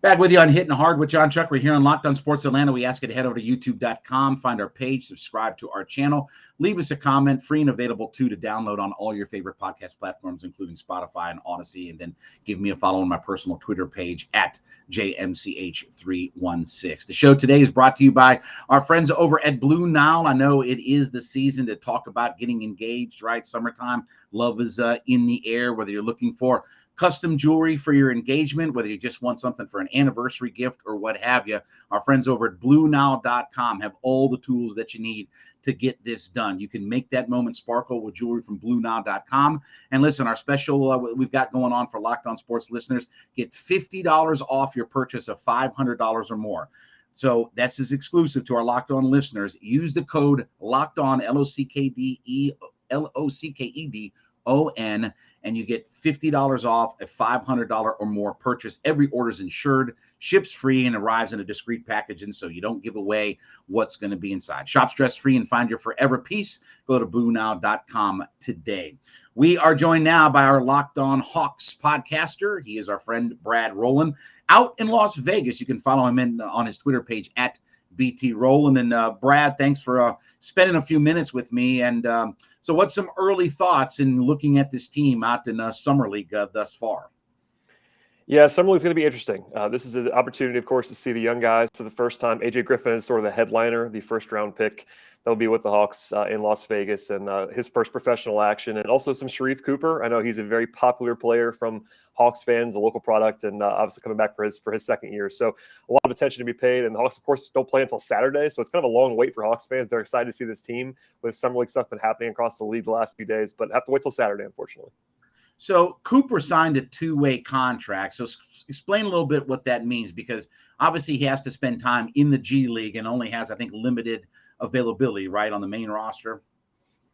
Back with you on Hittin Hard with Jon Chuckery here on Locked On Sports Atlanta. We ask you to head over to youtube.com, find our page, subscribe to our channel, leave us a comment, free and available to download on all your favorite podcast platforms, including Spotify and Odyssey, and then give me a follow on my personal Twitter page at JMCH316. The show today is brought to you by our friends over at Blue Nile. I know it is the season to talk about getting engaged, right? Summertime, love is in the air, whether you're looking for custom jewelry for your engagement, whether you just want something for an anniversary gift or what have you. Our friends over at BlueNile.com have all the tools that you need to get this done. You can make that moment sparkle with jewelry from BlueNile.com. And listen, our special we've got going on for Locked On Sports listeners, get $50 off your purchase of $500 or more. So that's is exclusive to our Locked On listeners. Use the code Locked On, LOCKEDON, and you get $50 off a $500 or more purchase. Every order is insured, ships free, and arrives in a discreet packaging, so you don't give away what's going to be inside. Shop stress-free and find your forever piece. Go to BlueNile.com today. We are joined now by our Locked On Hawks podcaster. He is our friend Brad Rowland out in Las Vegas. You can follow him on his Twitter page at BT Rowland. And Brad, thanks for spending a few minutes with me. And so what's some early thoughts in looking at this team out in Summer League thus far? Yeah, Summer League is going to be interesting. This is an opportunity, of course, to see the young guys for the first time. AJ Griffin is sort of the headliner, the first-round pick. That'll be with the Hawks in Las Vegas, and his first professional action. And also some Sharif Cooper. I know he's a very popular player from Hawks fans, a local product, and obviously coming back for his second year. So a lot of attention to be paid. And the Hawks, of course, don't play until Saturday, so it's kind of a long wait for Hawks fans. They're excited to see this team with Summer League stuff been happening across the league the last few days, but have to wait till Saturday, unfortunately. So Cooper signed a two-way contract. So explain a little bit what that means, because obviously he has to spend time in the G League and only has, I think, limited availability, right, on the main roster.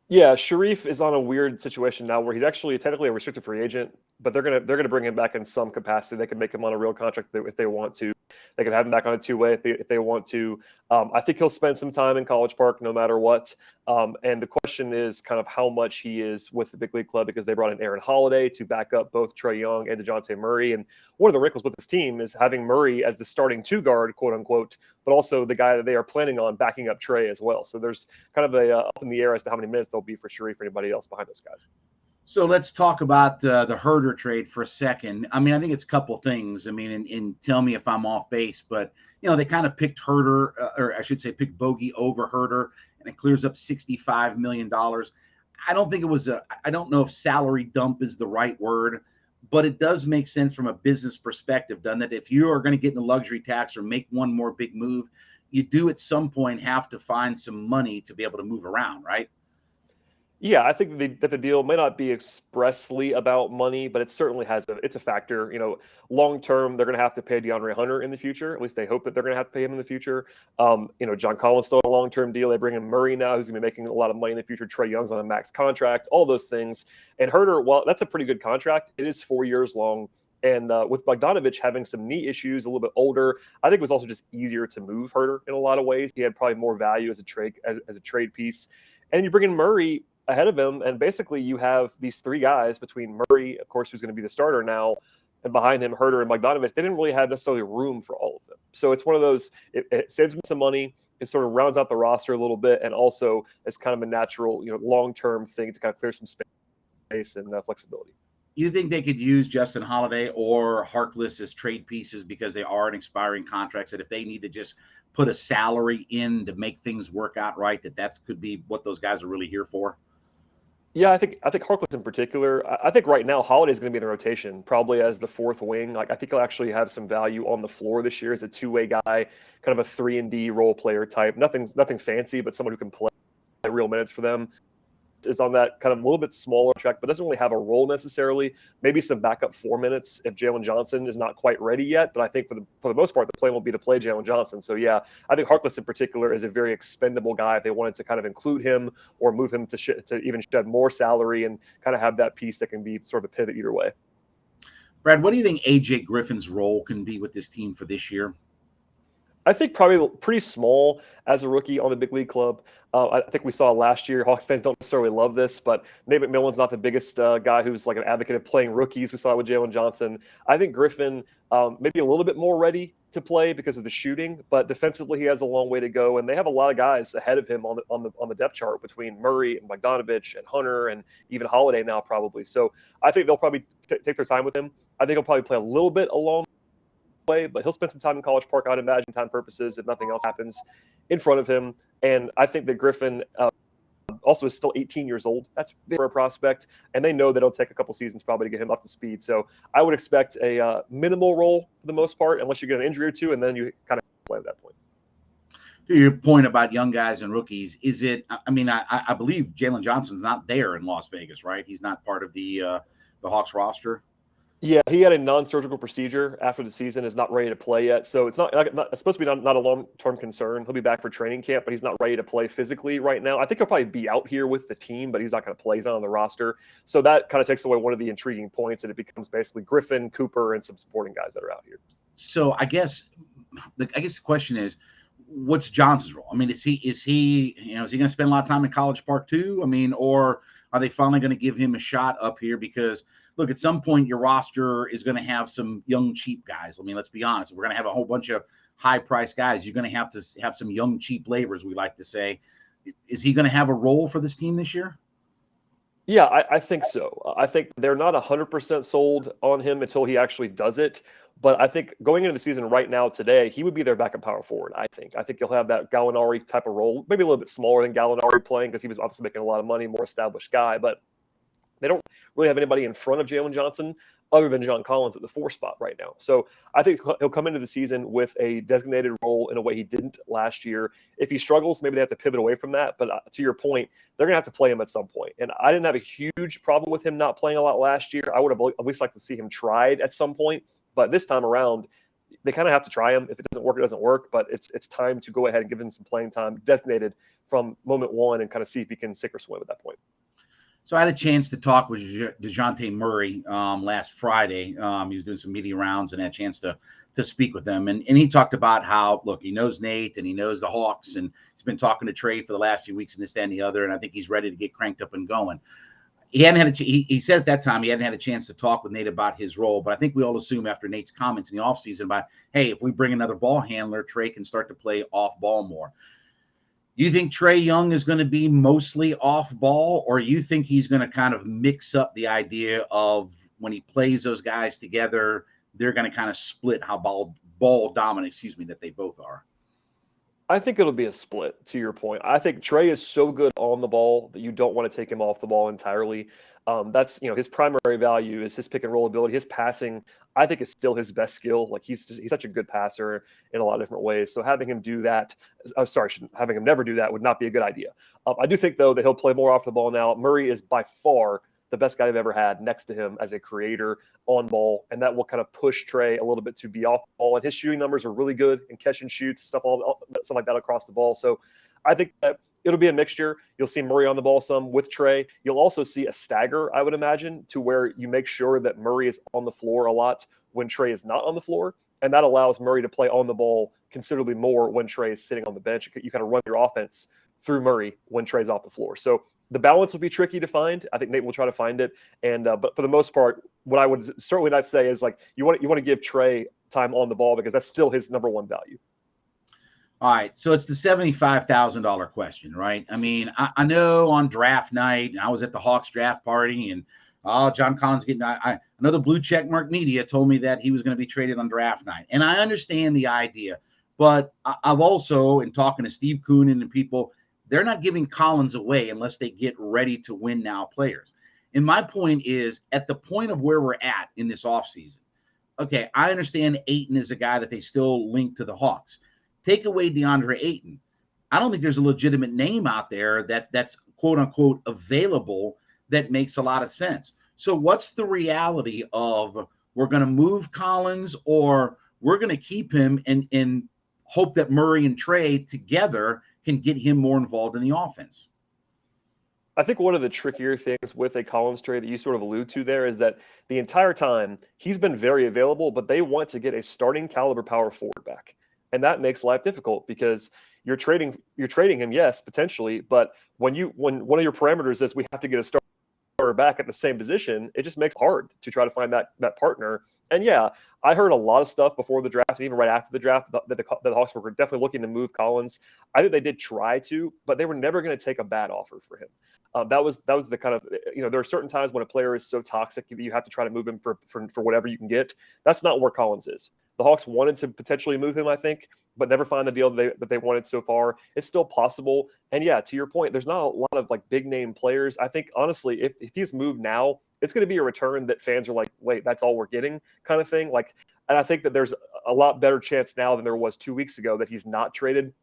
Yeah, Sharif is on a weird situation now where he's actually technically a restricted free agent, but they're gonna bring him back in some capacity. They can make him on a real contract if they want to. They can have him back on a two-way if they want to. I think he'll spend some time in College Park no matter what. And the question is kind of how much he is with the big league club, because they brought in Aaron Holiday to back up both Trae Young and DeJounte Murray. And one of the wrinkles with this team is having Murray as the starting two guard, quote unquote, but also the guy that they are planning on backing up Trae as well. So there's kind of a up in the air as to how many minutes there'll be for Sharif or anybody else behind those guys. So let's talk about the Schroder trade for a second. I mean, I think it's a couple things. I mean, and tell me if I'm off base, but, you know, they kind of picked Schroder, or I should say picked Bogey over Schroder, and it clears up $65 million. I don't think it was I don't know if salary dump is the right word, but it does make sense from a business perspective, doesn't it? If you are going to get in the luxury tax or make one more big move, you do at some point have to find some money to be able to move around, right? Yeah, I think that the deal may not be expressly about money, but it certainly it's a factor. You know, long term, they're going to have to pay DeAndre Hunter in the future. At least they hope that they're going to have to pay him in the future. You know, John Collins still on a long term deal. They bring in Murray now, who's going to be making a lot of money in the future. Trae Young's on a max contract. All those things. And Herter, well, that's a pretty good contract. It is 4 years long. And with Bogdanovich having some knee issues, a little bit older, I think it was also just easier to move Herter in a lot of ways. He had probably more value as a trade piece. And you bring in Murray ahead of him, and basically you have these three guys between Murray, of course, who's going to be the starter now, and behind him, Herter and Bogdanovich. They didn't really have necessarily room for all of them. So it's one of those, it saves them some money. It sort of rounds out the roster a little bit, and also it's kind of a natural, you know, long-term thing to kind of clear some space and flexibility. You think they could use Justin Holiday or Harkless as trade pieces because they are in expiring contracts, that if they need to just put a salary in to make things work out right, that could be what those guys are really here for? Yeah, I think Harkless in particular. I think right now Holiday is going to be in the rotation, probably as the fourth wing. Like, I think he'll actually have some value on the floor this year as a two-way guy, kind of a 3-and-D role player type. Nothing fancy, but someone who can play real minutes for them. Is on that kind of a little bit smaller track, but doesn't really have a role necessarily. Maybe some backup 4 minutes if Jalen Johnson is not quite ready yet. But I think for the most part, the plan will be to play Jalen Johnson. So yeah, I think Harkless in particular is a very expendable guy if they wanted to kind of include him or move him to even shed more salary and kind of have that piece that can be sort of a pivot either way. Brad, what do you think AJ Griffin's role can be with this team for this year? I think probably pretty small as a rookie on the big league club. I think we saw last year, Hawks fans don't necessarily love this, but Nate McMillan's not the biggest guy who's like an advocate of playing rookies. We saw it with Jalen Johnson. I think Griffin maybe a little bit more ready to play because of the shooting, but defensively he has a long way to go, and they have a lot of guys ahead of him on the depth chart between Murray and Bogdanovich and Hunter and even Holiday now probably. So I think they'll probably take their time with him. I think he'll probably play a little bit alone way, but he'll spend some time in College Park, I'd imagine, time purposes, if nothing else happens in front of him. And I think that Griffin also is still 18 years old. That's big for a prospect, and they know that it'll take a couple seasons probably to get him up to speed. So I would expect a minimal role for the most part, unless you get an injury or two, and then you kind of play at that point. To your point about young guys and rookies, is it? I mean, I believe Jalen Johnson's not there in Las Vegas, right? He's not part of the Hawks roster. Yeah, he had a non-surgical procedure after the season, is not ready to play yet. So it's it's supposed to be not a long-term concern. He'll be back for training camp, but he's not ready to play physically right now. I think he'll probably be out here with the team, but he's not going to play. He's not on the roster. So that kind of takes away one of the intriguing points, and it becomes basically Griffin, Cooper, and some supporting guys that are out here. So I guess the question is, what's Johnson's role? I mean, is he going to spend a lot of time in College Park too? I mean, or are they finally going to give him a shot up here? Because look, at some point your roster is going to have some young, cheap guys. I mean, let's be honest. We're going to have a whole bunch of high-priced guys. You're going to have some young, cheap laborers, we like to say. Is he going to have a role for this team this year? Yeah, I think so. I think they're not 100% sold on him until he actually does it. But I think going into the season right now today, he would be their backup power forward, I think. I think he'll have that Gallinari type of role, maybe a little bit smaller than Gallinari playing because he was obviously making a lot of money, more established guy. But they don't really have anybody in front of Jalen Johnson other than John Collins at the 4 spot right now. So I think he'll come into the season with a designated role in a way he didn't last year. If he struggles, maybe they have to pivot away from that. But to your point, they're going to have to play him at some point. And I didn't have a huge problem with him not playing a lot last year. I would have at least liked to see him tried at some point. But this time around, they kind of have to try him. If it doesn't work, it doesn't work. But it's time to go ahead and give him some playing time designated from moment one and kind of see if he can sink or swim at that point. So I had a chance to talk with DeJounte Murray last Friday. He was doing some media rounds and had a chance to speak with them. And he talked about how, look, he knows Nate and he knows the Hawks, and he's been talking to Trade for the last few weeks and this, that, and the other. And I think he's ready to get cranked up and going. He said at that time he hadn't had a chance to talk with Nate about his role, but I think we all assume after Nate's comments in the offseason about, hey, if we bring another ball handler, Trey can start to play off ball more. You think Trae Young is going to be mostly off ball, or you think he's going to kind of mix up the idea of when he plays those guys together, they're going to kind of split how ball dominant, that they both are? I think it'll be a split, to your point. I think Trae is so good on the ball that you don't want to take him off the ball entirely. That's, his primary value is his pick and roll ability. His passing, I think, is still his best skill. Like he's such a good passer in a lot of different ways. So having him do that, having him never do that would not be a good idea. I do think, though, that he'll play more off the ball now. Murray is by far the best guy they've ever had next to him as a creator on ball, and that will kind of push Trae a little bit to be off ball. And his shooting numbers are really good in catch and shoots, stuff like that across the ball. So I think that it'll be a mixture. You'll see Murray on the ball some with Trae. You'll also see a stagger, I would imagine, to where you make sure that Murray is on the floor a lot when Trae is not on the floor. And that allows Murray to play on the ball considerably more when Trae is sitting on the bench. You kind of run your offense through Murray when Trae's off the floor. So the balance will be tricky to find. I think Nate will try to find it. And but for the most part, what I would certainly not say is like you want to give Trae time on the ball because that's still his number one value. All right, so it's the $75,000 question, right? I mean, I know on draft night, I was at the Hawks draft party, and John Collins I know the blue check mark media told me that he was going to be traded on draft night, and I understand the idea, but I've also, in talking to Steve Koonin and people, they're not giving Collins away unless they get ready to win now players. And my point is, at the point of where we're at in this offseason, okay, I understand Ayton is a guy that they still link to the Hawks. Take away DeAndre Ayton, I don't think there's a legitimate name out there that's quote unquote available that makes a lot of sense. So what's the reality of we're going to move Collins or we're going to keep him and hope that Murray and Trae together can get him more involved in the offense? I think one of the trickier things with a Collins trade that you sort of allude to there is that the entire time he's been very available, but they want to get a starting caliber power forward back. And that makes life difficult because you're trading him, yes, potentially, but when one of your parameters is we have to get a starter back at the same position, it just makes it hard to try to find that partner. And yeah, I heard a lot of stuff before the draft, and even right after the draft, that the Hawks were definitely looking to move Collins. I think they did try to, but they were never going to take a bad offer for him. That was the kind of, there are certain times when a player is so toxic that you have to try to move him for whatever you can get. That's not where Collins is. The Hawks wanted to potentially move him, I think, but never find the deal that they wanted so far. It's still possible. And yeah, to your point, there's not a lot of like big name players. I think honestly, if he's moved now, it's going to be a return that fans are like, wait, that's all we're getting kind of thing. Like, and I think that there's a lot better chance now than there was 2 weeks ago that he's not traded.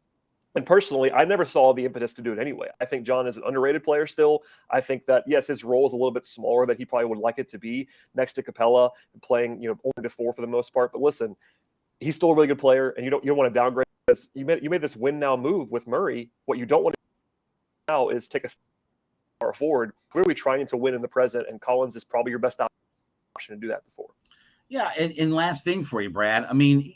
And personally, I never saw the impetus to do it anyway. I think Jon is an underrated player still. I think that, yes, his role is a little bit smaller than he probably would like it to be next to Capella, playing, only the 4 for the most part. But listen, he's still a really good player, and you don't want to downgrade this. You made this win now move with Murray. What you don't want to do now is take a step forward, clearly trying to win in the present, and Collins is probably your best option to do that before. Yeah, and last thing for you, Brad. I mean,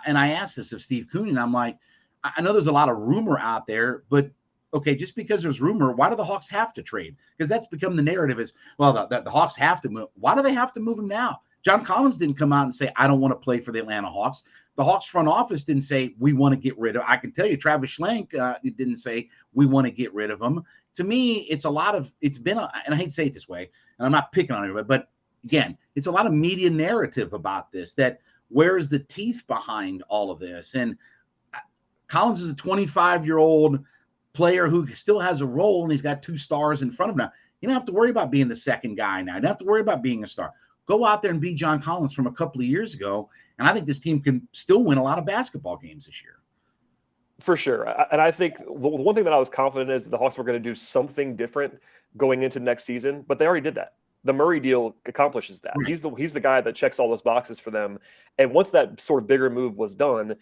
and I asked this of Steve Cooney, and I'm like, I know there's a lot of rumor out there, but okay, just because there's rumor, why do the Hawks have to trade? Because that's become the narrative is, well, the Hawks have to move. Why do they have to move him now? John Collins didn't come out and say, I don't want to play for the Atlanta Hawks. The Hawks front office didn't say, we want to get rid of. I can tell you, Travis Schlenk didn't say, we want to get rid of him. To me, it's and I hate to say it this way, and I'm not picking on anybody, but again, it's a lot of media narrative about this, that where is the teeth behind all of this? And Collins is a 25-year-old player who still has a role, and he's got 2 stars in front of him now. You don't have to worry about being the second guy now. You don't have to worry about being a star. Go out there and be John Collins from a couple of years ago, and I think this team can still win a lot of basketball games this year. For sure. And I think the one thing that I was confident is that the Hawks were going to do something different going into next season, but they already did that. The Murray deal accomplishes that. Right. He's the guy that checks all those boxes for them. And once that sort of bigger move was done,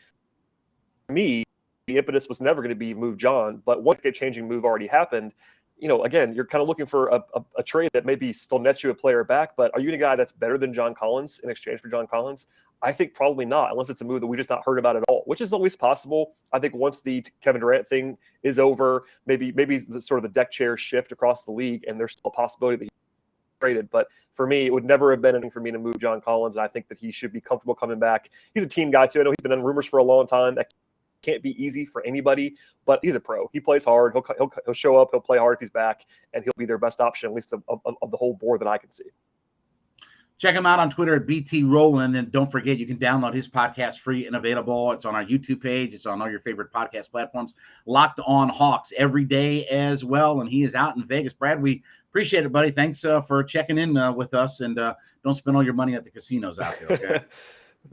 for me, the impetus was never going to be move Jon, but once the changing move already happened, again, you're kind of looking for a trade that maybe still nets you a player back, but are you a guy that's better than John Collins in exchange for John Collins? I think probably not, unless it's a move that we just not heard about at all, which is always possible. I think once the Kevin Durant thing is over, maybe the sort of the deck chair shift across the league, and there's still a possibility that he's traded. But for me, it would never have been anything for me to move John Collins, and I think that he should be comfortable coming back. He's a team guy too. I know he's been in rumors for a long time. That can't be easy for anybody, but he's a pro. He plays hard. He'll show up. He'll play hard if he's back, and he'll be their best option, at least of the whole board that I can see. Check him out on Twitter at BT Rowland. And then don't forget, you can download his podcast free and available. It's on our YouTube page. It's on all your favorite podcast platforms. Locked On Hawks every day as well. And he is out in Vegas. Brad, we appreciate it, buddy. Thanks for checking in with us. And don't spend all your money at the casinos out there, okay?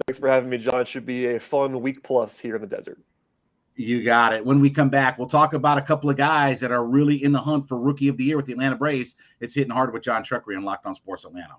Thanks for having me, John. It should be a fun week plus here in the desert. You got it. When we come back, we'll talk about a couple of guys that are really in the hunt for Rookie of the Year with the Atlanta Braves. It's Hittin Hard with Jon Chuckery on Locked On Sports Atlanta.